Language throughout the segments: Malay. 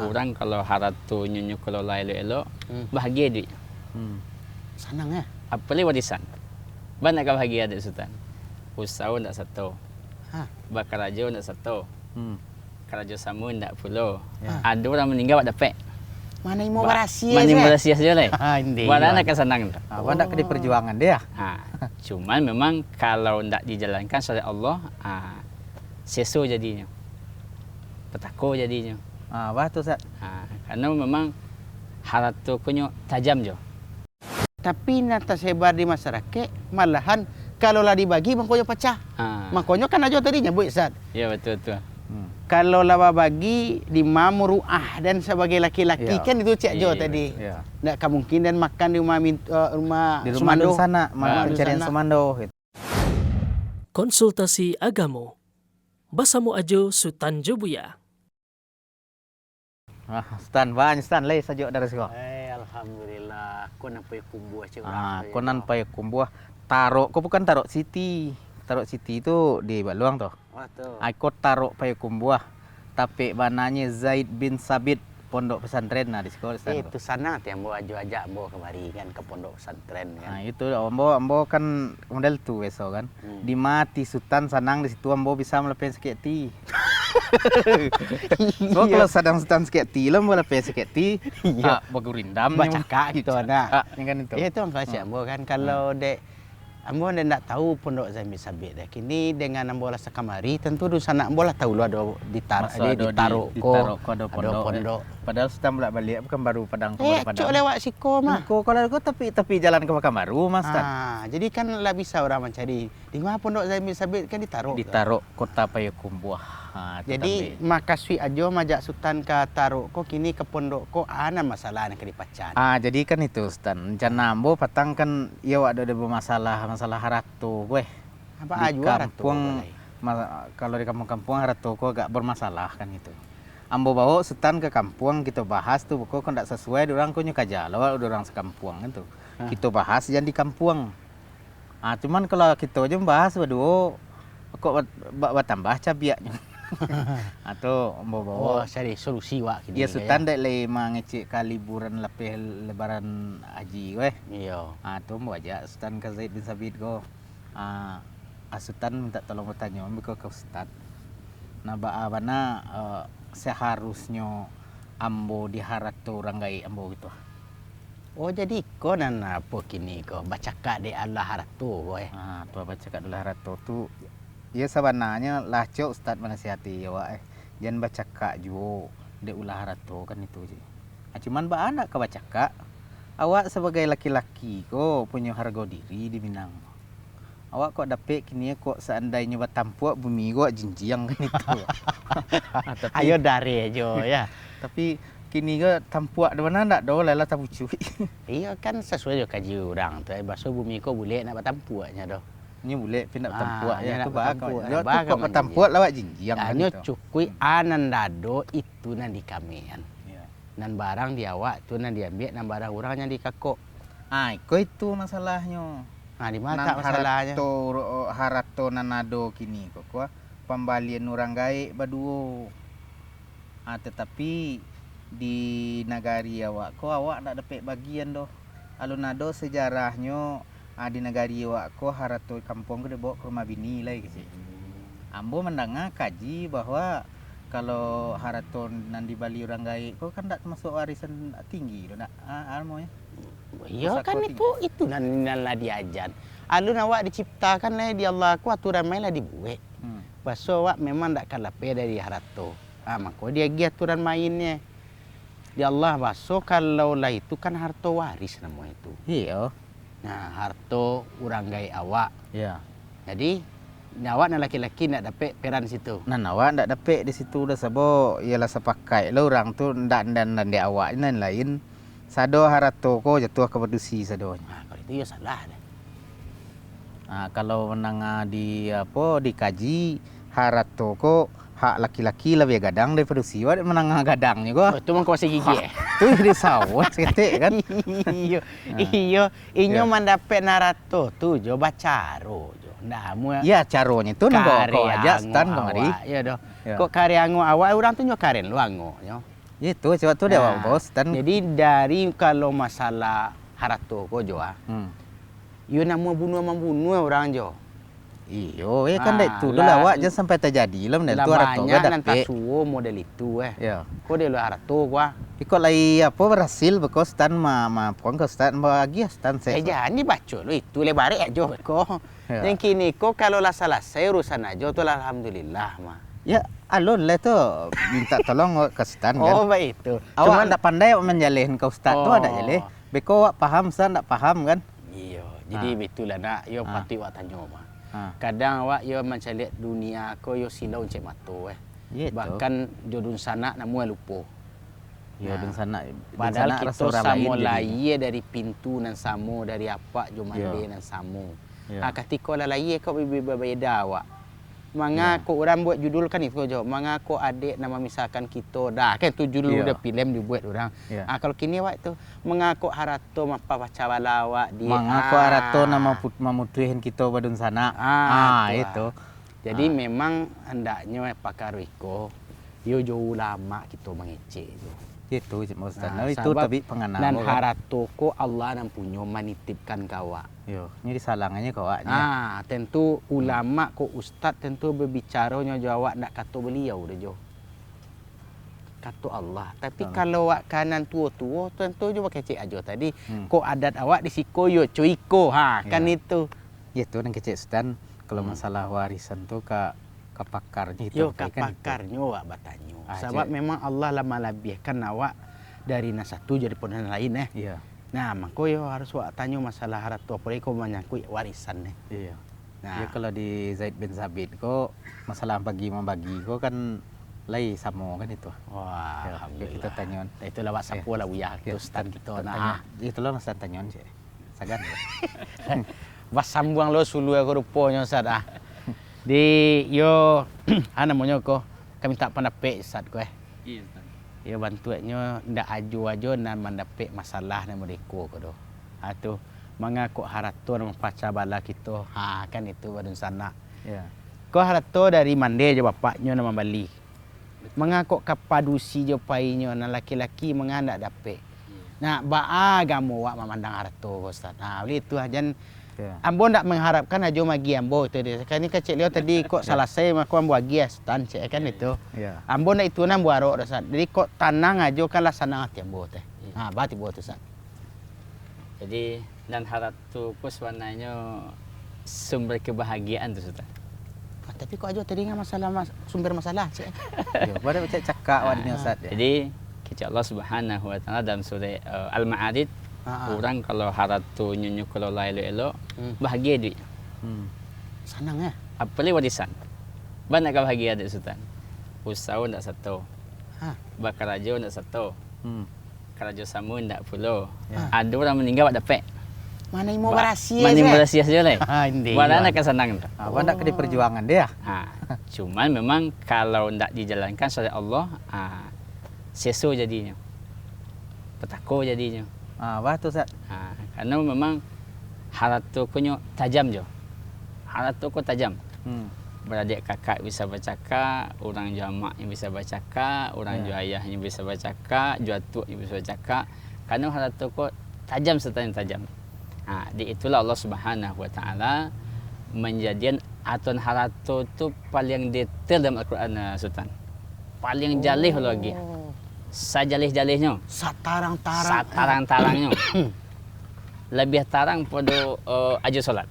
Orang kalau harap tu nyunyu kelola elok-elok, bahagia duit. Senang ya? Apalagi warisan. Banyak bahagia ada Sultan. Usaha ndak satu. Bakarajo ndak satu. Karajo sama ndak puluh. Ada orang meninggal wak dapat. Mana yang mau berasia? Mana yang berasia saja lah. Mana nak senang. Banyak ke di perjuangan dia. Cuman memang kalau ndak dijalankan oleh Allah, seso jadinya. Petako jadinya. Betul Ustaz. Karena memang harap tu kunyo tajam jo. Tapi nata sebar di masyarakat, malahan kalau lah dibagi makanya pecah. Makanya kan aja tadi nyebut Ustaz. Ya betul. Kalau lah bagi di mamruah dan sebagai laki-laki kan itu cik Jo tadi. Ndak kemungkinan makan di rumah di rumah Sumando sana, mencari Sumando gitu. Konsultasi Agamo. Basamu Ajo Sutanjo Buya. Stan lay sajo dari siko. Alhamdulillah. Ko nampai kumbuah cik Ko nampai kumbuah. Taruh, ko bukan taruh Siti. Taruh Siti itu di Baluang toh. Aku taruh pakai kumbuah, tapi bananya Zaid bin Sabit pondok pesantren di sekolah. Itu sana yang bawa ajak bawa kemari kan ke pondok pesantren kan. Itu ambo kan model tu besok kan. Di mati Sultan sanang di situ ambo bisa melepen sakit ti. So kalau sedang Sultan sakit ti lo mau lepen sakit ti. Bagurindam baca kak gitu ada. Kan itu. Itu yang kasih ambo kan kalau dek ambo ndak tahu pondok Zaid bin Sabit dah. Kini dengan ambo rasa kamari tentu di sana ambo lah tahu lo ada ditaruh ko ada pondok. Padahal Sultan balik bukan baru Padang Padang. Cuk lewat siko mah. Kalau tapi jalan ke Pekanbaru Mas Ustaz. Jadi kan lah bisa orang mencari di mana pondok Zaid bin Sabit kan ditaruh kota Payakumbuh. Jadi makaswi ajo majak Sultan ke taruh ko kini ke pondok ko ana masalah nak dipacan. Jadi kan itu Ustaz. Rencana ambo patang kan ya ada masalah haratu gue. Apa aju haratu? Kalau di kampung-kampung haratu ko agak bermasalah kan itu. Ambo bawa Sultan ke kampung kita bahas tuh kok ndak sesuai orang ko nyukaja lawan orang sekampung kan tuh. Kita bahas jangan di kampung. Cuman kalau kita aja bahas waduh kok tambah cabiaknya. Atau ambo bawa cari solusi wak kini. Ya Sultan dak le mangecek ka liburan lepeh lebaran haji weh. Iya. Tu ambo aja Sultan ke Zaid bin Sabit go. Sultan minta tolong bertanya ambo ke Ustaz. Nah bana seharusnya ambo diharatu orang gai ambo gitu. Jadi ko nana apa kini ko baca kak de Allah haratu weh. Tu baca kak Allah haratu tu ya sebenarnya lah cok Ustaz menasihati ya wak jangan baca kak jo de ulah haratu kan itu je. Cuman ba anak ke baca kak awak sebagai laki-laki ko punya harga diri di Minang. Awak kok dapet kini kok seandainya batampuak bumi kok jinjiang kan itu. Ayo dari aja ya. Tapi kini ke tampuak di mana ndak do lela tabucu. Iya kan sesuai dengan kaji orang tu. Bahasa bumi kok boleh nak batampuaknya doh. Ini boleh pindah tampuak ya tu bah kok batampuak lawak jinjiang kan itu. itu. Cukui anandado itu nan di kamian. Nan barang di awak tu nan diambil nan barang orangnya di kakok. Kok itu masalahnya. Di mana masalahnya? Harato nanado kini kok pembalian orang gaib baduo. Tetapi di negari awak nak dapat bagian doh. Alunado sejarahnya di negari awak harato kampung ke bawa ke rumah bini lah gitu. Ambo mendengar kaji bahwa kalau harato nan di Bali orang gaib kan tak termasuk warisan tinggi doh nak almonya. Iya kan itu nan lah diajar. Alun awak diciptakan lah di Allah ku aturan main lah dibuat. Bahasa awak memang tak kalah dari harato. Maka dia gi aturan mainnya. Di Allah bahasa kalau lah itu kan harta waris nama itu. Iya. Nah, harta orang gai awak. Iya. Jadi awak nak laki-laki nak dapat peran situ. Awak ndak dapat di situ dah sabo ialah sepakai lah orang tu ndak di awak nan lain. Sado harato ko jatuh ke berdusi sadonya. Kalau itu ya salah dah. Kalau menang dikaji harato ko hak laki-laki lebih gadang daripada siwa menang gadangnya ko. Itu mah kuasa gigi. Tu di sawah seketik kan. Iyo mendapat narato tu jo bacaro jo. Nah, ya caronya tu nak bawa kau aja stan kemari. Ya doh. Kok karya ango awak orang tu nyo karen lu ango nyo. Itu coba tu dia Nah, bos dan jadi dari kalau masalah harato ko jo yo nama bunuh membunuh orang jo. iyo kan dah itu lah, lah awak jangan sampai terjadi lah Lah tu harato banyak ga nan dapat. suo model itu Ya. Ko dia lo harato gua. Ikut lagi apa berhasil bekos tan ma puang ke stan bagi stan saya. Jangan dibaca lo itu lebar aja ko. Ya. Yang kini ko kalau lah selesai urusan aja tu lah alhamdulillah mah. Ya, alun lah tu minta tolong ke stan kan. Oh baik itu. Awak tak pandai menjalin ke ustaz tu ada jaleh. Beko awak paham stan tak paham kan? Iya, jadi betul lah nak yo pati awak tanya mah. Kadang awak yo mencari dunia ko yo silau cek mato Ya, Bahkan jodun sana namu lupa. Ya, dan sana Padahal kita samo jadi. laie dari pintu nan samo dari apa jo mande nan samo. Ya. Ketika lah laie kau berbeda awak. Manga ko orang buat judul kan itu jo. Manga ko adik nama misalkan kita dah kan tu judul udah film dibuat orang. Ya. Kalau kini awak tu mengaku harato mapa baca bala awak di Mangako arato nama mamutuhin kita badun sana. Itu. Jadi memang hendaknya pakar wiko yo jo ulama kita mengecek jo. Itu Cik Ustaz. Itu sebab tapi pengana. Dan harato ko Allah nan punyo menitipkan kawa. Yo, ini disalangannya kau awaknya. Tentu ulama ko ustaz tentu berbicaranya jo awak nak kata beliau dah jo. Kata Allah. Tapi kalau awak kanan tua-tua tentu jo kecek aja tadi. Ko adat awak di siko yo cuiko kan itu. Itu nang kecek stan kalau masalah warisan tu ke pakarnya itu. Yo ke pakarnya awak bertanya. Sebab memang Allah lah melebihkan awak dari nas satu jadi ponan lain Iya. Nah, maka yo harus awak tanya masalah harta apalagi kau menyangkut warisan Iya. Nah, Ya kalau di Zaid bin Sabit kok masalah bagi membagi kok kan lai samo kan itu. wah, Ya, alhamdulillah. kita tanyon. Itulah awak sapu lah uyah Ya, ustaz kita. Nah, itulah Ustaz tanyon sih. Sagan. Bas sambuang lo sulu aku rupanya ustaz Di yo namanya ko kami tak pendapat ustaz ko Iya, Ustaz. Ya bantuannya ndak aju nan mendapat masalah nan mereka ko do. Tu mengaku harato nama pacar bala kita. Kan itu badun sana. Ya. Ko harato dari mande je bapaknya nama Bali. Mengaku kapadusi je painya nan laki-laki mengandak dapat. Nah, agama wak memandang harato ustaz. Oleh itu ajan ambo ndak mengharapkan ajo magi ambo itu dia. Kan ni kecil dia tadi kok selesai maka ambo agi stan cek kan itu. Ya. Ambo nak itu nan buaro ustaz. Jadi kok tanang ajo kan lah sanang hati ambo teh. Berarti buat ustaz. Jadi dan harap tu ku sebenarnya sumber kebahagiaan tu Ustaz. Tapi kok ajo tadi masalah sumber masalah cek. Ya, pada cek cakak wadnya Ustaz. Jadi kecil Allah Subhanahu wa taala dalam surah Al-Ma'arij orang kalau harap tu nyunyu kalau elok-elok bahagia duit. Sanang Apalagi warisan. Banyak bahagia ada Sultan. Usaha ndak satu. Bakarajo ndak satu. Karajo samu ndak puluh. Ada orang meninggal wak dapat. Mana yang mau berasia Mana yang berasia saja lah. Ini. Mana nak senang tu. Apa ndak ke di perjuangan dia? Cuman memang kalau ndak dijalankan oleh Allah, sesu jadinya. Petako jadinya. Wah tu Ustaz. Karena memang harat tu kunyo tajam je. Harat tu ko tajam. Beradik kakak bisa bercakap, orang jamak yang bisa bercakap, orang jual ayah yang bisa bercakap, jual atuk yang bisa bercakap. Karena harat tu ko tajam serta yang tajam. Di itulah Allah Subhanahu wa taala menjadikan aturan harato tu paling detail dalam Al-Quran Sultan. Paling jalih lagi. Sajalih-jalihnya. Satarang-tarang. Satarang-tarangnya. Lebih tarang pada ajo solat.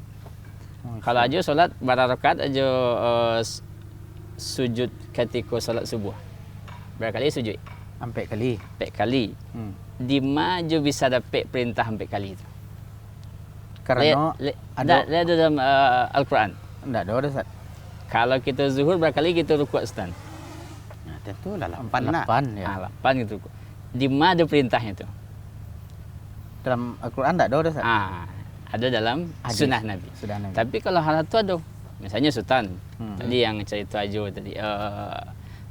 Kalau ajo solat berapa rakaat ajo sujud ketika solat subuh. Berapa kali sujud? Sampai kali. 4 kali. Di maju bisa dapat perintah 4 kali itu. Karena ada dalam Al-Quran. Enggak ada Ustaz. Kalau kita zuhur berapa kali kita rukuk Ustaz? Tentu lah 8 ya. 8 gitu. Di mana ada perintahnya itu? Dalam Al-Quran enggak ada Ustaz. Ada dalam Hadis. sunnah Nabi. Sudah Nabi. Tapi kalau hal itu ada. Misalnya Sultan. Tadi yang cerita aja tadi.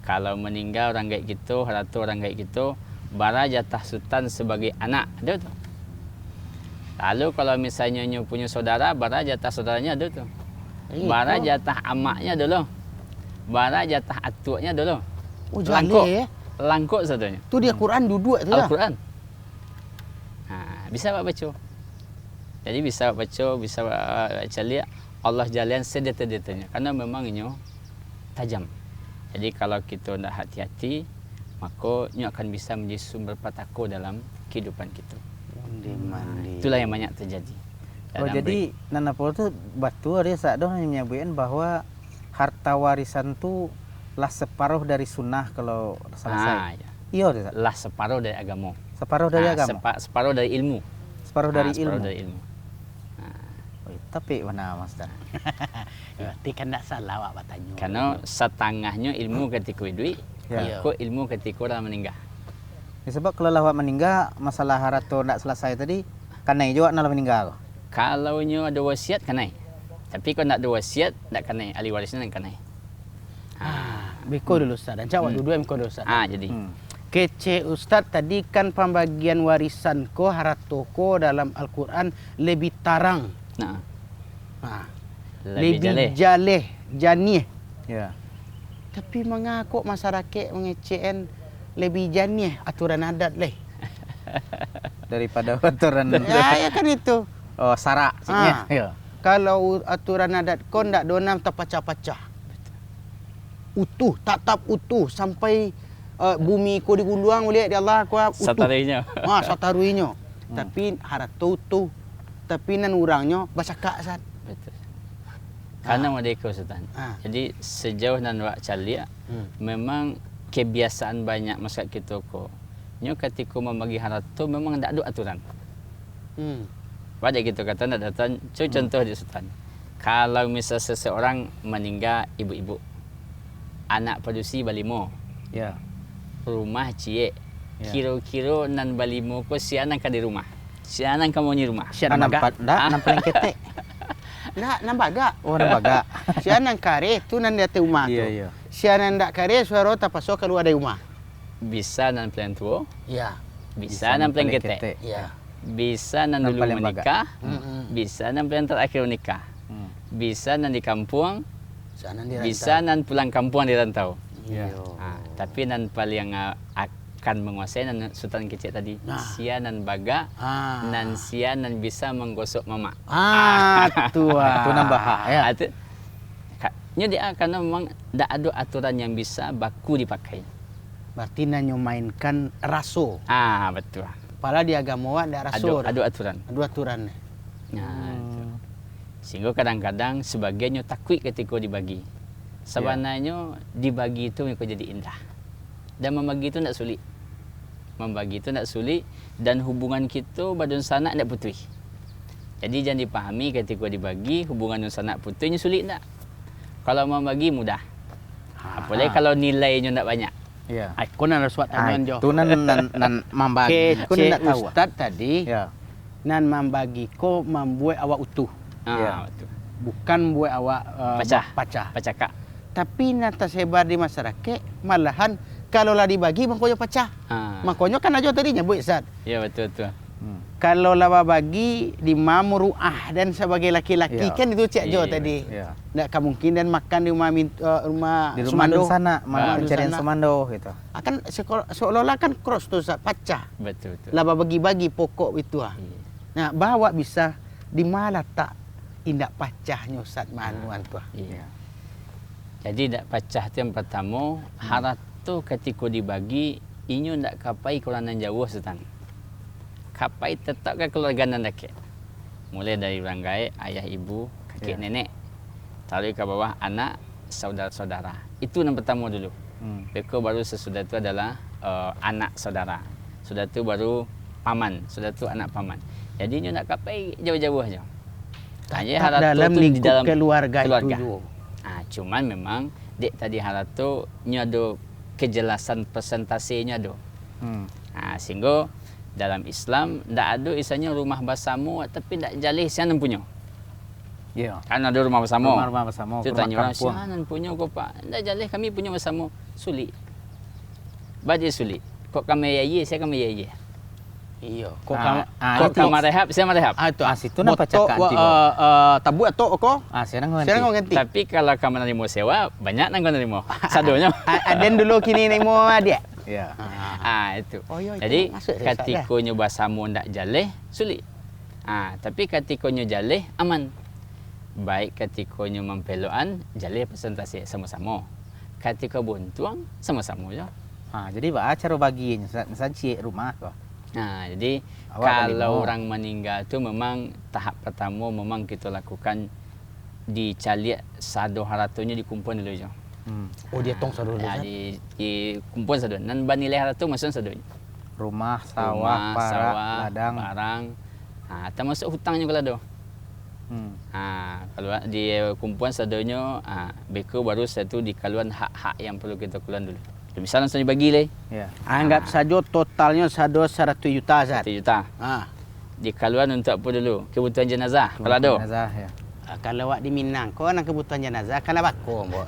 Kalau meninggal orang kayak gitu, hal itu orang kayak gitu, bara jatah Sultan sebagai anak. Ada tuh. Lalu kalau misalnya punya saudara, bara jatah saudaranya ada tuh. Bara jatah amaknya dulu. Bara jatah atuknya dulu. Jaleh ya. langkuk satunya. Tu dia Quran duduk tu lah. Al-Quran. Bisa awak baca. Jadi bisa awak baca, bisa awak lihat Allah jalan sedeta-detanya. Karena memangnya tajam. Jadi kalau kita tidak hati-hati, maka ia akan bisa menjadi sumber petaka dalam kehidupan kita. Mandi. Itulah yang banyak terjadi. Oh, jadi Nanapol tu batu dia sadon menyebutkan bahwa harta warisan tu lah separuh dari sunnah kalau selesai. Ya. Iya, dia. Lah separuh dari agama. Separuh dari agama. Separuh dari ilmu. Separuh dari Separuh ilmu. dari ilmu. Oh, tapi mana Mas Dan? Berarti kan tak salah awak bertanya. Karena setengahnya ilmu ketika duit, Ya. kok ilmu ketika orang meninggal. Ya, sebab kalau awak meninggal masalah harta ndak selesai tadi kanai juga nak meninggal. Kalau nyo ada wasiat kanai. Tapi kalau nak ada wasiat tak kanai, ahli warisnya nak kanai. Biko dulu Ustaz. Dan jawab dua biko dulu Ustaz. Jadi Kece Ustaz tadi kan pembagian warisan ko harta ko dalam Al-Quran lebih tarang. nah, Lebih jaleh, janih. Ya. Tapi mengaku masyarakat mengecekan lebih janih aturan adat leh. Daripada aturan Ya kan itu. oh sara siknya. Ya. Kalau aturan adat ko ndak donam terpacah-pacah. Utuh, tatap utuh sampai bumi ko diguluang oleh Allah ko utuh. satarinya. Sataruinya. Tapi harta utuh. Tapi nan urangnya basakak Ustaz. Betul. Karena mereka Sultan. Jadi sejauh nan wak calia, memang kebiasaan banyak masyarakat kita ko. Nyo ketika membagi harta memang tak ada aturan. Pada kita kata nak datang, contoh di Sultan. Kalau misal seseorang meninggal ibu-ibu, anak produksi balimo, Ya. rumah cie, Ya. kira-kira nan balimo ko sianan ka di rumah. Sianan kamu ni rumah. Sianan nampak ndak nampak ketek. Ndak nambaga. Oh, nampak. Sianan kare tu nan dia te rumah tu. Iya, iya. Sianan ndak kare suara tapasok keluar dari rumah. Bisa nan plan tua, Ya. bisa nan plan ketek. Ya. Bisa nan Nan dulu paling menikah, Mm-mm. bisa nan plan terakhir menikah. Bisa nan di kampung, Sianan dia bisa nan pulang kampung di rantau. Iya. Tapi nan paling akan menguasai nan Sultan kecil tadi. Sia nan baga, nan sia nan bisa menggosok mama. Tua. Itu nambah hak ya. Itu nya dia karena memang tak ada aturan yang bisa baku dipakai. Berarti nanyo mainkan raso. Betul. Padahal di agama ndak raso. Ada aturan. Ada aturan. Itu. Sehingga kadang-kadang sebagiannya takut ketika dibagi. Sebenarnya dibagi itu mereka jadi indah. Dan membagi itu tidak sulit. Membagi itu tidak sulit dan hubungan kita badun sanak tidak putih. Jadi jangan dipahami ketika dibagi hubungan sanak putihnya sulit tak. Kalau membagi mudah. Apalagi kalau nilainya tidak banyak. Iya. Aku nan suat tangan jo. Itu nan membagi. Aku Kece ndak tahu. Ustaz tadi Ya. nan membagi ko membuat awak utuh. Betul. Bukan buat awak pacah. Pacakak. Tapi nan tersebar di masyarakat malahan kalau lah dibagi makanya pecah. Makanya kan aja tadi nyebut Ustaz. Ya betul. Kalau lawa bagi di mamruah dan sebagai laki-laki Ya. kan itu cik Jo Iya, tadi. Ya. Ndak kemungkinan makan di rumah rumah Di rumah Sumando. sana, Di pencarian sana. Sumando gitu. Akan seolah-olah kan cross tu Ustaz, pecah. Betul. Lawa bagi-bagi pokok itu ah. Iya. Nah, bawa bisa di mana tak indak pecahnya Ustaz manuan tu. Iya. Jadi tak pecah tu yang pertama, harta ketika dibagi inyo ndak kapai kulanan jauh Sultan. Kapai tetap ke keluarga nan dekat. Mulai dari orang gaib, ayah ibu, kakek nenek. Taruh ke bawah anak, saudara-saudara. Itu yang pertama dulu. Mereka baru sesudah itu adalah anak saudara. Sudah itu baru paman, sudah itu anak paman. Jadi inyo nak kapai jauh-jauh aja. Hanya Tak harta dalam tu di lingkup dalam keluarga itu keluarga. juga. Cuman memang dek tadi harta nya ada kejelasan presentasinya ada. Sehingga dalam Islam ndak ada isanya rumah bersama tapi ndak jalih sianan punya. Iya. Kan ada rumah bersama. Rumah bersama. Tu Rumah tanya orang kampung. sianan punya kau Pak. Ndak jalih kami punya bersama. Sulit. Baje sulit. Kok kami ye saya kami ye. Iya. Kok Kok kamar rehab saya kamar rehab. itu. situ nampak cakap anti tabu atau ko? Sekarang ngerti. Sekarang kau ganti. Tapi kalau kamu nerima sewa banyak nang kau nerima. Sadonya. Aden dulu kini nemo dia. Ya. Itu. Oh, ya, itu Jadi masuk saya, Ustaz, ketika bersama ndak jaleh sulit. Tapi ketika jaleh aman. Baik ketika mempelokan jaleh presentasi sama-sama. Ketika buntuang sama-sama je. Jadi cara baginya misal cik rumah kok. Jadi Awak kalau balik orang meninggal tu memang tahap pertama memang kita lakukan dicaliak sado haratonya dikumpul dulu je. Oh, dia tong sadu dulu. Di kumpul sado. Dan banilai harato maksud sado. Rumah, sawah, ladang. barang. Termasuk hutangnya kalau ada. Kalau dia kumpulan sadonya, beko baru satu di kaluan hak-hak yang perlu kita keluar dulu. Misalnya langsung dibagi lah. Ya. Anggap saja totalnya sado 100 juta, Zat. 1 juta. Di kaluan untuk apa dulu? Kebutuhan jenazah. Kalau ada. Jenazah, ya. Kalau awak di Minang, kau nak kebutuhan jenazah, kalau bako, Mbok.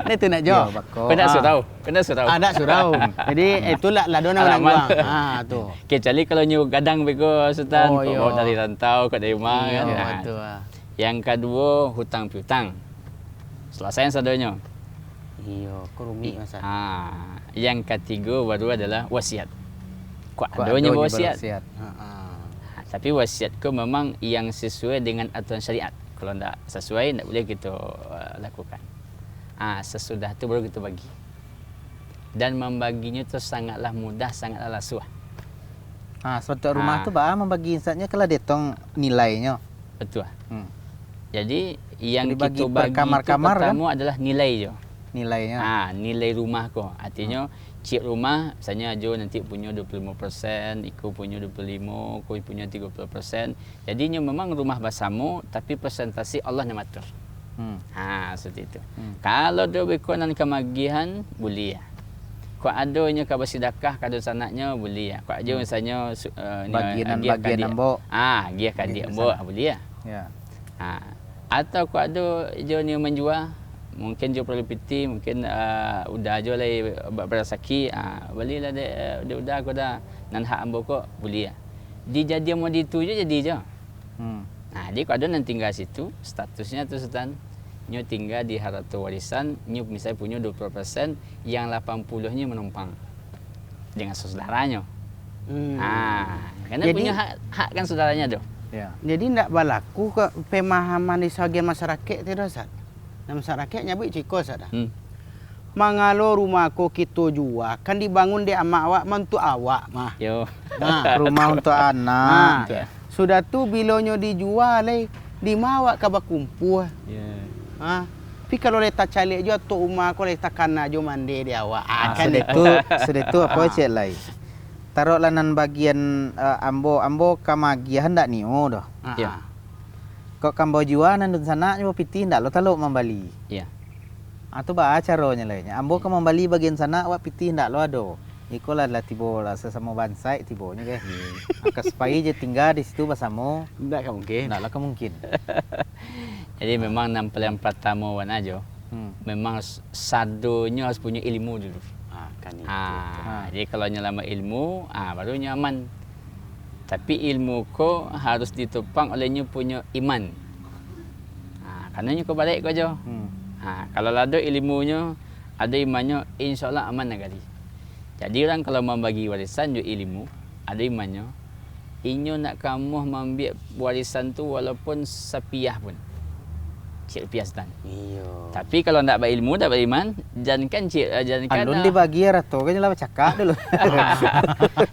Nah, itu nak jawab. Ya, bako. Kena surau. Kena surau. Ada surau. Jadi itulah ladona orang Alamat. buang. Tu. Kecuali kalau nyu gadang beko Sultan, Oh, ya. bawa dari rantau ke dari rumah. Iya, kan. betul. Yang kedua hutang piutang. Selesai sadonya. Iya, kau rumit masa. Yang ketiga baru adalah wasiat. Kuat Kuat adanya adanya wasiat. berwasiat. Tapi wasiat ku memang yang sesuai dengan aturan syariat. Kalau tidak sesuai, tidak boleh kita lakukan. Sesudah itu baru kita bagi. Dan membaginya itu sangatlah mudah, sangatlah lasuh. Suatu rumah tu membagi insatnya kalau detong nilainya. Betul. Jadi yang Dibagi kita per bagi kamar-kamar, itu pertama adalah nilai je. Nilainya. Nilai rumah ku. Artinya cik rumah misalnya Jo nanti punya 25%, Iko punya 25%, Ko punya 30%. Jadinya memang rumah bersama tapi presentasi Allah yang atur. Seperti itu. Kalau dia berkenan kemagihan boleh ya. Kau adanya kabar sedekah kada sanaknya boleh ya. Kau ada misalnya bagian ambok. Dia kadik ambok boleh ya. Ya. Atau kau ada jo ni menjual mungkin jual property, mungkin udah jual lagi berasaki, belilah dia udah aku dah nan hak ambo kok boleh ya. Di jadi mau ditu je jadi je. Dia kalau ada nan tinggal situ, statusnya tu Sultan, nyu tinggal di harta warisan, nyu misalnya punya 20%, yang 80-nya menumpang dengan saudaranya. Karena Jadi, punya hak kan saudaranya tu. Ya. Jadi tidak berlaku ke pemahaman di sebagian masyarakat tidak, Zat? Dan masyarakat nyabut ciko, Zat. Mangalo rumah ko kita jual, kan dibangun di amak awak, mantu awak mah. Yo. Rumah untuk anak. Betul. Sudah tu bilonyo dijual di mawak ka bakumpul. Tapi kalau letak calik jo tu rumah ko letak kana jo mandi di awak. Kan Sudah tu apa cek lai. Taruh lanan bagian ambo kamagian hendak nio dah. Ya. Kok kambo jual nan sana nyo piti ndak lo taluk membali. Ya. Atau ba caranya lainnya. Ambo ka membali bagian sana awak piti ndak lo ado. Iko lah tibo lah sesama bansai tibonya ke. Supaya je tinggal di situ bersama. Ndak mungkin. Ndak lah mungkin. Jadi memang nampil yang pertama wan aja. Memang sadonya harus punya ilmu dulu. Kan itu. Jadi kalau nyelama ilmu, baru nyaman. Tapi ilmu ko harus ditopang olehnya punya iman. Karena kau balik kau aja. Kalau ada ilmunya, ada imannya, insyaAllah aman negari. Jadi orang kalau membagi warisan juga ilmu, ada imannya. Inyo nak kamu mengambil warisan tu walaupun sepiah pun. Cik rupiah Sultan. Iya. Tapi kalau tak berilmu, tak beriman, jangankan Andun dibagi rato kan lah cakap dulu.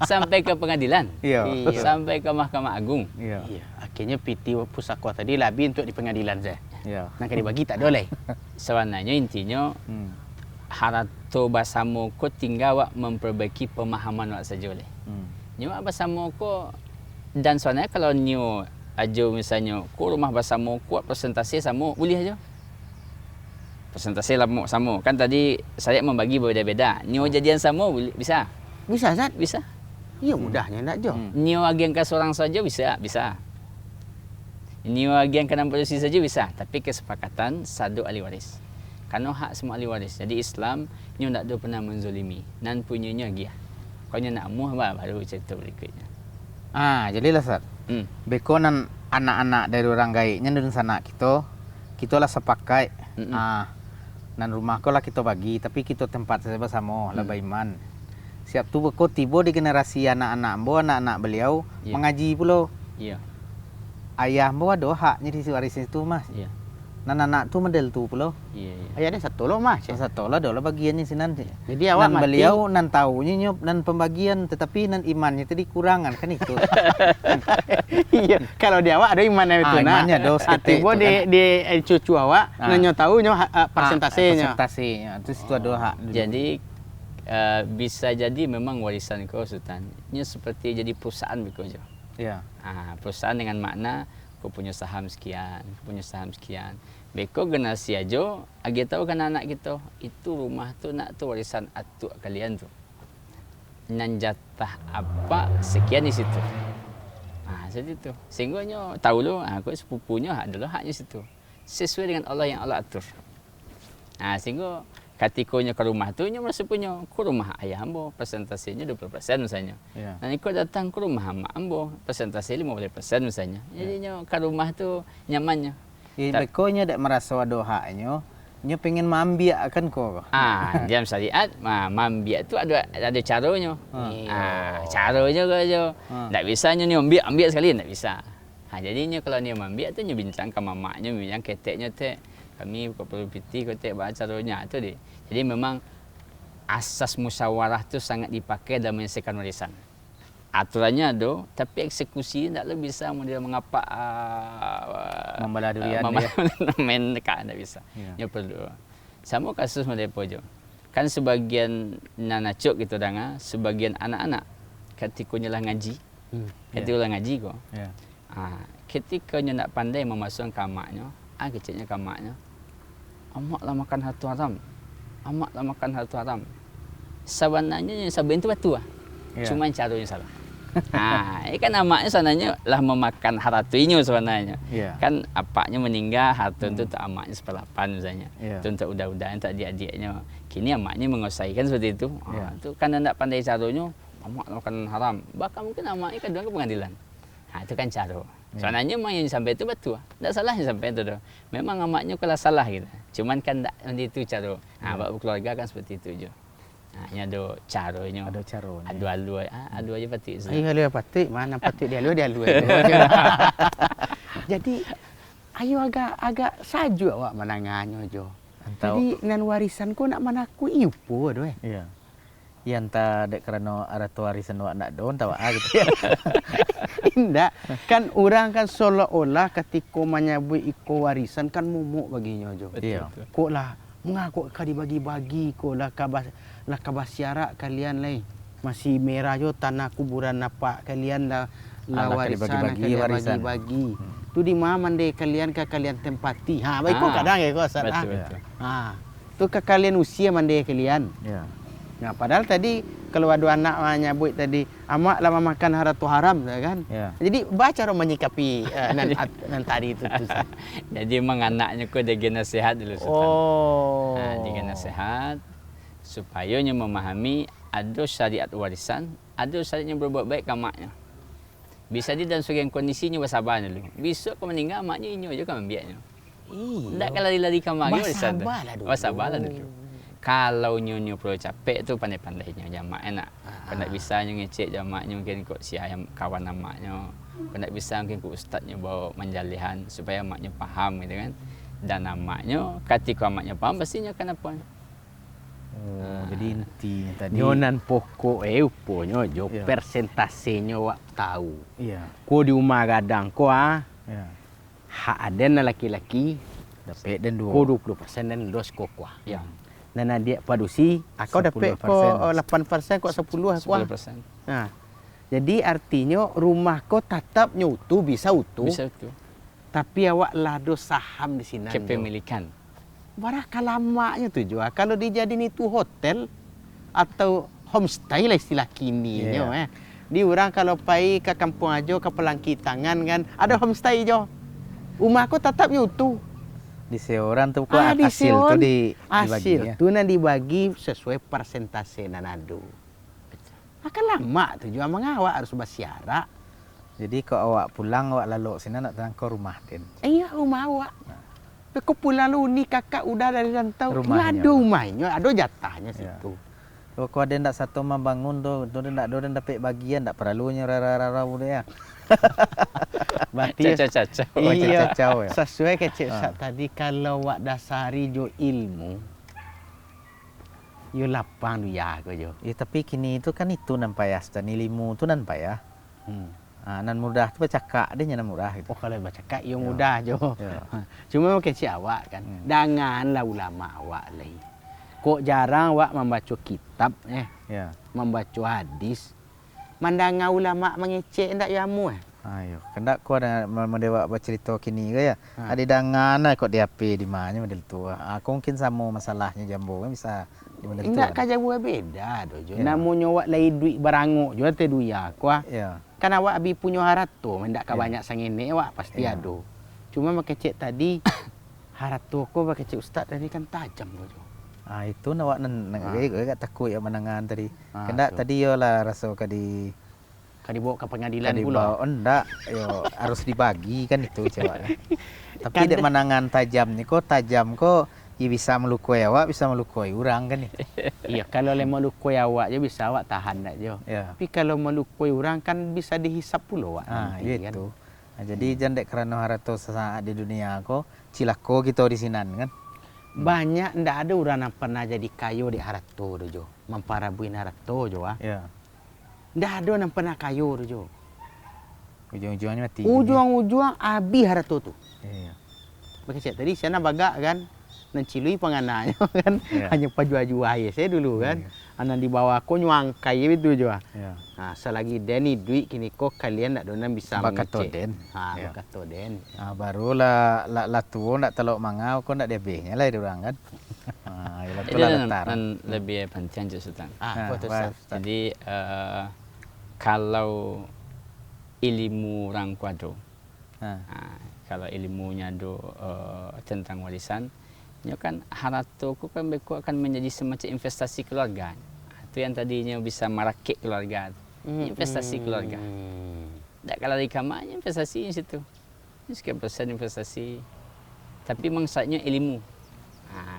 sampai ke pengadilan. Iya. Sampai ke Mahkamah Agung. Iya. Akhirnya PT pusaka tadi lebih untuk di pengadilan saya. Iya. Nak dibagi tak boleh. Sebenarnya intinya harato bersama ko tinggal awak memperbaiki pemahaman awak saja boleh. Nyu bersama ko dan sebenarnya kalau nyu ajo misalnya ko rumah bersama ko presentasi sama boleh aja. Presentasi sama kan tadi saya membagi berbeza-beza. Nyu jadian sama boleh bisa. Bisa, Zat? Bisa. Iya, mudahnya nak jo. Nyu agian ke seorang saja bisa. Nyu agian ke 60 saja bisa, tapi kesepakatan sadu ahli waris. Karena hak semua ahli waris. Jadi Islam nyu tak ada pernah menzolimi. Nan punyanya dia. Kau nak muh baru cerita berikutnya. Jadilah Sat. Bekonan anak-anak dari orang gaiknya dan sana kita lah sepakai. Nan rumah ko lah kita bagi, tapi kita tempat saya bersama lah beriman. Siap tu beko tiba di generasi anak-anak Ambo, anak-anak beliau Ya. mengaji pula. Iya. Ayah Ambo ada haknya di warisan itu Mas. Iya. Nan anak tu model tu pula. Iya. Iya. Ayah dia satu loh mas. Salah satu lah adalah bagiannya sinan. Jadi awak Nan mati. beliau nan taunya nyop nan pembagian tetapi nan imannya tadi kurangan kan itu. Iya, kalau di awak ada imannya itu nah. Imannya dos ketek Tiba itu di cucu awak, nanyo tahu nyo persentasenya. Persentasenya. Itu situ ada hak. dulu. Jadi bisa jadi memang warisan kau Sultan. Ini seperti jadi perusahaan beko je. ya. Perusahaan dengan makna kau punya saham sekian, kau punya saham sekian. Beko generasi ajo, agi tahu kan anak kita, itu rumah tu nak tu warisan atuk kalian tu. Nan jatah apa sekian di situ. Jadi tu. Sehingga nyo tahu lo, aku sepupunya adalah haknya situ. Sesuai dengan Allah yang Allah atur. Sehingga katikonya ke rumah tu nyo merasa punya ke rumah ayah ambo persentasenya 20% misalnya. Ya. Nanti kau datang ke rumah mak ambo persentase 50% misalnya. Jadi nyo ke rumah tu nyamannya. Bekonya dak merasa ada haknya, nyo pengen mambiak kan kau. Dalam syariat, mambiak tu ada caranya. Caranya kau je. Tak bisa nyo ambil sekali, tak bisa. Jadi nyo kalau nyo mambiak tu nyo bincang ke mamaknya, bincang keteknya teh. Kami perlu piti kau tek baca caranya tu deh. Jadi memang asas musyawarah tu sangat dipakai dalam menyelesaikan warisan. Aturannya ada, tapi eksekusi tak bisa model mengapa Membela durian main dekat tak bisa. Ya perlu. Sama kasus model pojo. Kan sebagian nanacuk gitu danga, sebagian anak-anak ketika nyelah ngaji. Ketika ulah ngaji ko. Ya. Ketika nak pandai memasukkan kamaknya, kecilnya kamaknya. Amaklah makan harta haram. Amaklah makan harta haram. Sebenarnya yang saben itu batu Cuma caranya salah. Kan amaknya sebenarnya lah memakan haratunya sebenarnya. Kan apaknya meninggal, harta itu tak amaknya 1/8 misalnya. Itu untuk udah-udahan tak adik-adiknya. Kini amaknya mengusahakan seperti itu. Itu kan tidak pandai caranya, amak makan haram. Bahkan mungkin amaknya kadang ke pengadilan. Itu kan cara. Sebenarnya memang yang sampai itu betul. Tak salah yang sampai itu. Memang amaknya kalau salah gitu. Cuman kan tak itu cara. Bab keluarga kan seperti itu je. Ini ada caranya. Ada caranya. Adu aja patik. Ayo patik, mana patik dia lu. Jadi ayo agak saju awak menangannya jo. Jadi nan warisan ko nak manaku ipo doh. Iya. Yang tak dek kerana harta warisan awak nak don tawa gitu. Indah, kan orang kan seolah-olah ketika menyabui iko warisan kan mumuk baginya jo. Iya. Kok lah mengaku kau dibagi-bagi kok lah kabasiara kalian lai masih merah jo tanah kuburan napak kalian lah warisan kalian bagi-bagi. Tu di mana mande kalian ke kalian tempati. Baik kok kadang ya kok salah. Tu ke kalian usia mande kalian. Ya. Nah, padahal tadi kalau ada anak nyabut tadi amak lama makan harta haram kan. Ya. Jadi baca orang menyikapi nan tadi itu. Jadi memang anaknya kau dia nasihat dulu Sultan. Dia nasihat supaya nya memahami ada syariat warisan, ada syariat yang berbuat baik ke maknya. Bisa dia dalam sebagian kondisinya bersabar dulu. Besok kau meninggal maknya inyo je kan ambilnya. Tak kalau lari ke mak warisan. Bersabarlah dulu. Kalau nyo perlu capek tu pandai-pandainya jamak enak. Kalau tak bisa nyo ngecek jamaknya mungkin ikut si ayam kawan amaknya. Kalau tak bisa mungkin ikut ustaznya bawa menjalihan supaya maknya faham gitu kan. Dan amaknya ketika amaknya faham pastinya akan apa. Jadi intinya tadi Nyonan pokok uponyo jo persentasenya wak tahu. Iya. Ko di rumah gadang ko Ya. hak ada laki-laki Dapat dan ko 2. 20% dan dos ko kuah. Ya. Dan dia padusi, aku dapat ko 8% ko 10 kuah. 10%. Nah. Jadi artinya rumah ko tetap nyutu bisa utuh. Bisa tu. Tapi awak lado saham di sini. Kepemilikan. Barang lamaknya tu juga. Kalau dijadiin itu hotel atau homestay lah istilah kininya. Di orang kalau pergi ke kampung aja ke Pelangkitangan kan ada homestay jo. Rumah ko tetap nyutu. Di seorang tu hasil tu dibagi. Hasil tu nan dibagi sesuai persentase nanado. Akan lama tu juga mengawak harus bersiarak. Jadi kalau awak pulang awak lalu sini nak datang ke rumah den. Iya rumah awak. Kau pulang lu ni kakak udah dari rantau. Rumahnya. Ada rumahnya, ada jatahnya situ. Kau ada ndak satu membangun tu ndak dapat bagian ndak perlunya rara ya. Berarti Cacau-cacau. iya, Cacau, ya. sesuai ke Cik Ustaz tadi, kalau wak dasari jo ilmu, yo lapang tu ya ko jo. Ya tapi kini itu kan itu nan payah dan ilmu tu nan payah. Nan mudah tu bercakap dia nan mudah gitu. Oh, kalau baca kak yo Ya. mudah jo. Ya. Cuma ke Cik awak kan, janganlah ulama awak lagi. Kok jarang awak membaca kitab Ya. membaca hadis. Mandanga ulama mengecek ndak yamu Ayo, kendak kau ada mendewa bercerita kini ke ya? Ha. Ada dangan kok di HP di mana model tu. Aku mungkin sama masalahnya jambu kan bisa di model tu. Ndak kaja buat beda dojo. Ya. Namanya awak lai duit baranguk jo te duya kuah. Ya. Kan awak abi punya harato, mendak ka Ya. banyak sangene awak pasti Ya. ado. Cuma makecek tadi harato ko makecek ustaz tadi kan tajam dojo. Itu nawak kat takut ya menangan tadi. Ah, Kendak tu. tadi yo lah rasa kadi Kan dibawa ke pengadilan kadi pula. bawa ndak yo harus dibagi kan itu cewek. Tapi Kan dek dah- menangan tajam ni kok tajam kok ya bisa melukai awak bisa melukai orang kan ni. Iya, kalau le melukui awak je bisa awak tahan dak jo. Ya. Tapi kalau melukui orang kan bisa dihisap pula awak. nanti, kan. Gitu. Jadi jandek kerana harato sesaat di dunia ko cilako kita di sinan kan. Banyak ndak ada orang yang pernah jadi kayo di harato dojo. Memparabuin harato jo ah. Ya. Ndak ada yang pernah kayo dojo. Ujung-ujungnya mati. Ujung-ujung abi harato tu. Iya. Makanya tadi saya nak bagak kan, mencilui pengananya kan, Ya. hanya paju-aju air saya dulu kan. Ya. Anak di bawah aku nyuangkai itu jo. Ya. Nah, selagi Denny duit kini kok kalian tak dona bisa Bakato mengecek. Den. Ha, Ya. bakato Den. Barulah la tuo ndak telok mangau kok ndak debehnya lah orang kan. Ya lah tu Itu lah nan letar. lebih penting je Sultan. Ah, apa tu baik, Ustaz? Ustaz. Jadi kalau ilmu orang kuado, Ha. kalau ilmunya do tentang warisan, nyo kan harato ku kan beku akan menjadi semacam investasi keluarga. Itu yang tadinya bisa merakit keluarga. Investasi keluarga. Tak kalau di kamarnya investasi di situ. Ini sekian persen investasi. Tapi maksudnya ilmu.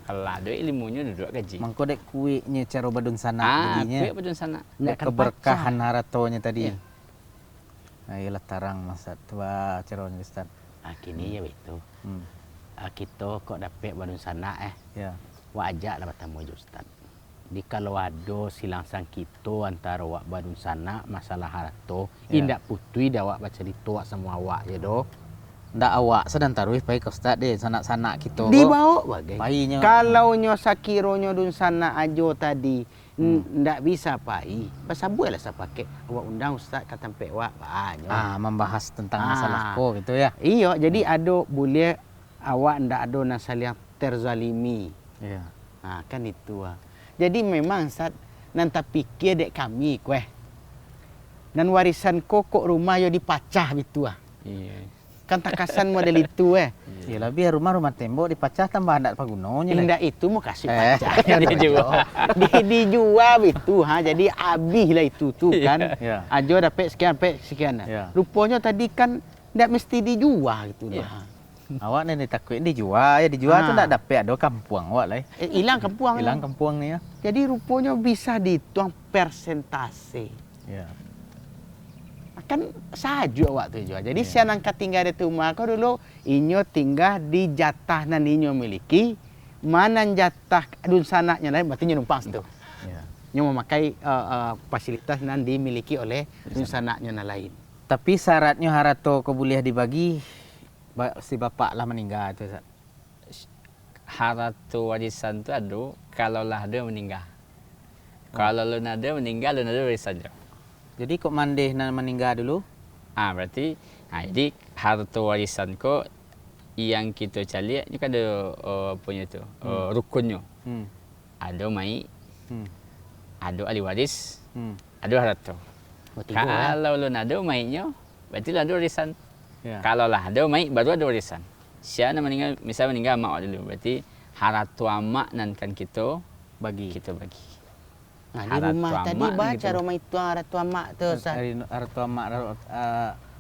Kalau ada ilmunya duduk gaji. Mangko dek kuiknya cara badun sana jadinya. Kuih betul sana. Dek Nak keberkahan haratonya tadi. Ya. Iyalah tarang masa tua caranya Ustaz. Kini ya itu. Hmm. Kita kok dapat badun sana Ya. wajak lah bertemu je Ustaz. Di kalau ada silang sang kita antara wak badun sana masalah harato, Ya. indak putui dah wak baca dituak semua awak je doh. Ndak awak sedang taruh pai ke Ustaz deh sanak-sanak kita. Dibawa bagai. Painya. Kalau nyo sakironyo dun sana ajo tadi ndak bisa pai. Pasal buat lah saya pakai. Awak undang Ustaz kata pek wak banyak. Membahas tentang Ah. masalah ko gitu ya. Iya, jadi ada boleh awak ndak ada nasal yang terzalimi. Iya. Kan itu ah. Jadi memang Ustaz nanti pikir dek kami kueh. Dan warisan kok rumah yo dipacah gitu ah. Iya. Kan takasan model itu Ya biar rumah-rumah tembok dipacah tambah ndak pagunonya lah. Indah itu mau kasih Eh, pacah. dijual. Dijual itu jadi habis lah itu tuh kan. Ya. Ajo dapat sekian sekian. Ya. Rupanya tadi kan ndak mesti dijual gitu Ya. lah. Awak ni takut dijual, ya dijual tu Ah. ndak dapat ada kampung awak lah. Hilang kampuang. Hilang kampung ni ya. Jadi rupanya bisa dituang persentase. Ya. Kan saja awak tu jual. Jadi sian angkat tinggal di rumah kau dulu, inyo tinggal di jatah nan inyo miliki, mana jatah dun sanaknya lain, berarti inyo numpang situ. Ya. Inyo memakai fasilitas nan dimiliki oleh dun sanaknya nan lain. Tapi syaratnya harato ko boleh dibagi si bapak lah meninggal tu Ustaz. Harato warisan tu ada kalau lah ada meninggal. Kalau lu ada meninggal, lu ada warisan je. Jadi kok mandeh nak meninggal dulu? Berarti jadi harta warisan ko yang kita cari ni kan ada punya tu rukunnya. Hmm. Ada mai, Hmm. ada ahli waris, Hmm. ada harta. Kalau lu ada mainya, berarti lah ada warisan. Ya. Kalau lah ada mai baru ada warisan. Siapa meninggal, misal meninggal mak dulu, berarti harta mak nan kan kita Bagi. bagi. Nah, di Haratu rumah amak tadi baca gitu. rumah itu haratu amak tu. Ustaz. Dari harta mak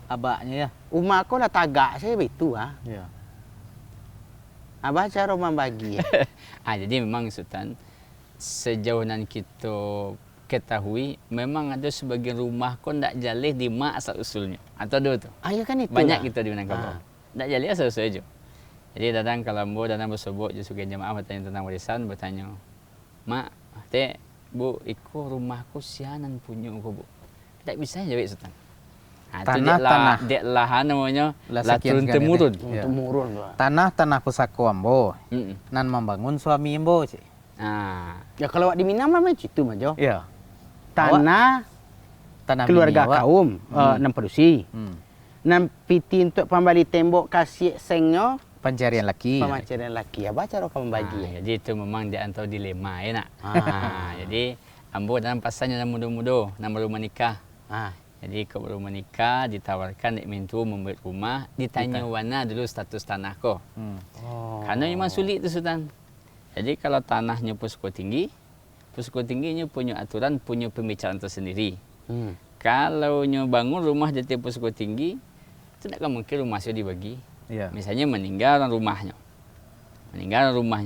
abaknya ya. Rumah aku lah tagak saya begitu ah. Ya. Baca rumah bagi. Jadi memang Sultan sejauh nan kita ketahui memang ada sebagian rumah kau ndak jaleh di mak asal usulnya. Atau ada tu. Ya kan itu. Banyak lah. kita di Minangkabau. Ndak jaleh asal usul aja. Jadi datang kalau ambo datang bersobok je suka jemaah bertanya tentang warisan, bertanya, "Mak, teh, Bu, iko rumahku sianan punya ko, Bu." Tak bisa jawab sultan. Tanah-tanah. Dek lahan namanya Lah lah sekian turun sekian temurun. Ya. Temurun lah. Tanah pusako ambo. Nan membangun suami ambo, Cik. Ah, Ya kalau awak di Minang mah macam itu majo. Ya. Tanah Tanah keluarga bini awak. kaum nan produksi. Hmm. Nan piti untuk pembali tembok kasih sengnya Pencarian laki. pemacaran laki. Apa cara kamu bagi? jadi itu memang di antara dilema ya nak. Ah. Jadi ambo dalam pasalnya muda-muda, nak baru menikah. Ah. Jadi kau baru menikah, ditawarkan nek mintu membuat rumah, ditanya mana dulu status tanah kau. Oh. Karena memang sulit tu Sultan. Jadi kalau tanahnya pusako tingginya punya aturan, punya pembicaraan tersendiri. Hmm. Kalau nyo bangun rumah di atas pusako tinggi, tidak mungkin rumah saya dibagi. Iya. Misalnya meninggal orang rumahnya.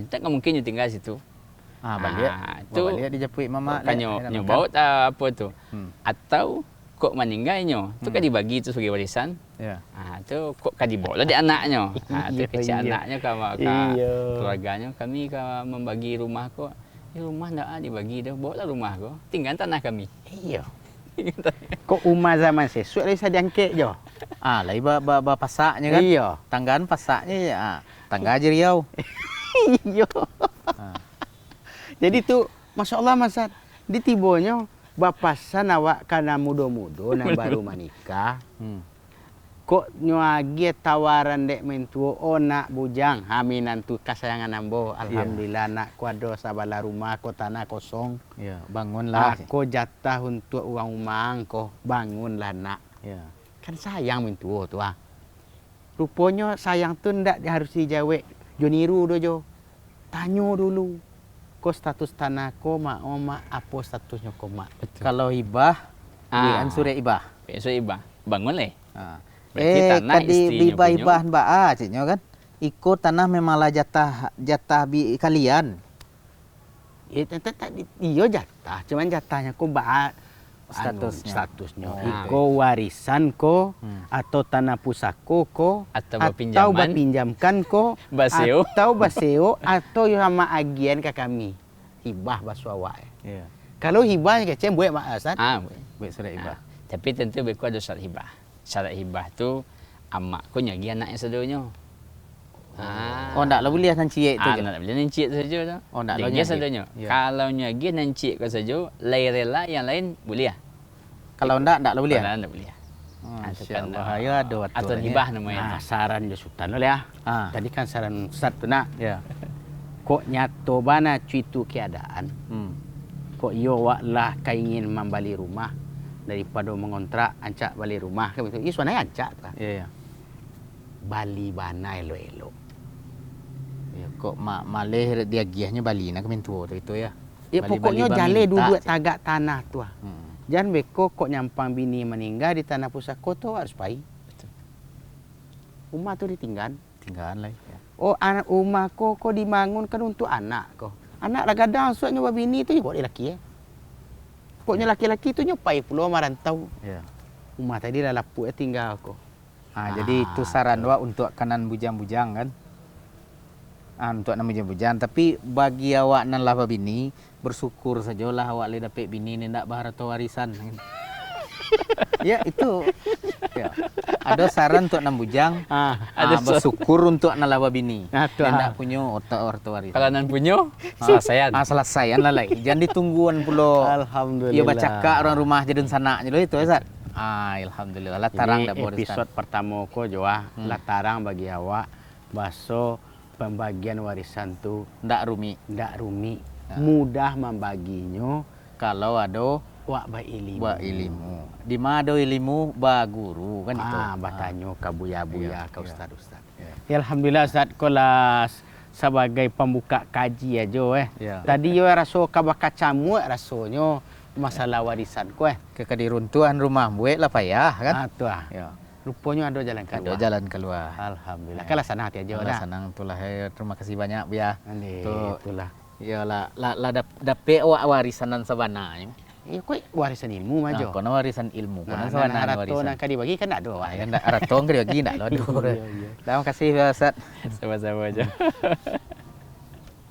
Tak mungkin nyo tinggal situ. Balik. tu Balik dijapui mama. kan nyo bawa tak apa tu. Atau kok meninggalnya, tu kan dibagi tu sebagai warisan. Ya. Tu kok kan dibawa lah di anaknya. Tu Iya, kecil iya. anaknya Iya. keluarganya kami membagi rumah kok. Rumah ndak dibagi dah, bawa lah rumah kau. Tinggal tanah kami. Iya. Kok umah zaman sesuk lagi saya diangkek jo. Lai ba pasaknya kan. Iya. Tanggaan pasaknya ya. Tangga aja Riau. Iya. Jadi tu Masya Allah Masad, di tibonya bapasan awak kana muda-muda na baru menikah. Kok nyuagi tawaran dek mentuo oh nak bujang haminan tu kasayangan ambo. Alhamdulillah nak kuado sabala rumah ko tanah kosong. Ya, bangunlah. Aku jatah untuk uang umang ko bangunlah nak. Ya. Kan sayang mentuo tu ah. Rupanya sayang tu ndak harus dijawab. Jo niru do jo. Tanyo dulu. Ko status tanah ko mak oma apa statusnya ko mak. Kalau hibah, wian surat hibah. Besok iba, bangun leh. Berarti Berarti tanah tadi istrinya hibah-hibah mbak ciknya kan. Ikut tanah memanglah jatah bi kalian. Iya jatah, cuman jatahnya ko ba Statusnya. Iko warisan ko atau tanah pusako ko Atau atau berpinjaman. bapinjamkan ko Baseo. atau baseo atau sama agian ke kami. Hibah basu awak. Ya. Kalau hibah kecem buat mak Asad. Buat surat hibah. Tapi tentu berku ada syarat hibah. Syarat hibah tu amak ko nyagi anaknya sedonyo. Oh, ndak lah boleh nancik tu je. Nak boleh nancik saja tu. Oh, ndak lah Nyagi nyagi. sedonyo. Ya. Kalau nyagi nancik ko saja, lai rela yang lain boleh ah. Kalau ndak lah boleh. Kalau ndak boleh. Masya-Allah. Ya ada waktu. Atau hibah namanya. Saran je Sultan oleh ah. Ah. Tadi kan saran Ustaz tu nak. Ya. Kok nyato bana cuitu keadaan. Kok yo wak lah kaingin membali rumah daripada mengontrak ancak bali rumah kan begitu. Iya suanai ancak tu. Ya, ya. Bali bana elo-elo. Ya, kok malih dia giahnya Bali nak mentua tu itu ya. Ya Bali- pokoknya Bali jale minta, duduk cik. tagak tanah tu ah. Jangan beko kok nyampang bini meninggal di tanah pusako tu harus pai. Rumah tu ditinggal. Tinggalan lah. Ya. Oh anak rumah ko dibangun kan untuk anak ko. Anak lah gadang suatnya bini tu kok dia laki Pokoknya laki-laki tu nyopai pulau marantau. Ya. Rumah tadi lah lapuk tinggal ko. Jadi itu saran wa untuk kanan bujang-bujang kan. Untuk nama bujang-bujang, tapi bagi awak nan lava bini bersyukur sajalah awak le dapat bini ni ndak harta warisan. Ya itu. Ya. Ada saran untuk nan bujang, Ada bersyukur untuk nan lava bini. Tu, Dia ndak punya harta warisan. Kalau nan punya, selesai. Selesai lah lai. Jangan ditungguan pula. Alhamdulillah. Ia baca kak orang rumah jadi sana je itu Ustaz. Alhamdulillah lah tarang dah Ini boleh episod pertama ko Joah latarang bagi awak baso pembagian warisan tu ndak rumi. ndak rumi. Mudah membaginya Kalau ada wak ba ilmu. ilmu. Di mana ada ilmu ba guru kan itu. Batanyo ka buya-buya Iya, ka iya. ustaz-ustaz. Iya. Ya, alhamdulillah Ustaz kelas sebagai pembuka kaji aja Iya. Tadi yo raso ka bakacamu rasonyo masalah warisan ko Kediruntuhan rumah buat lah payah kan. tu ah. Ya. Rupanya ada jalan Ada keluar. jalan keluar. Alhamdulillah. Kalah sana hati aja Allah dah. senang itulah. Terima kasih banyak ya. Ane, Tu itulah. Iyalah, lah dapat awak warisanan sebenarnya. Ya kau warisan ilmu Nah, majo. kono warisan ilmu, kono Nah, sebenarnya harato warisan. nak dibagi kan tak ada awak. Kan harato kan dibagi ndak lo. Iya, iya. Terima kasih Pak Ustaz. Sama-sama aja.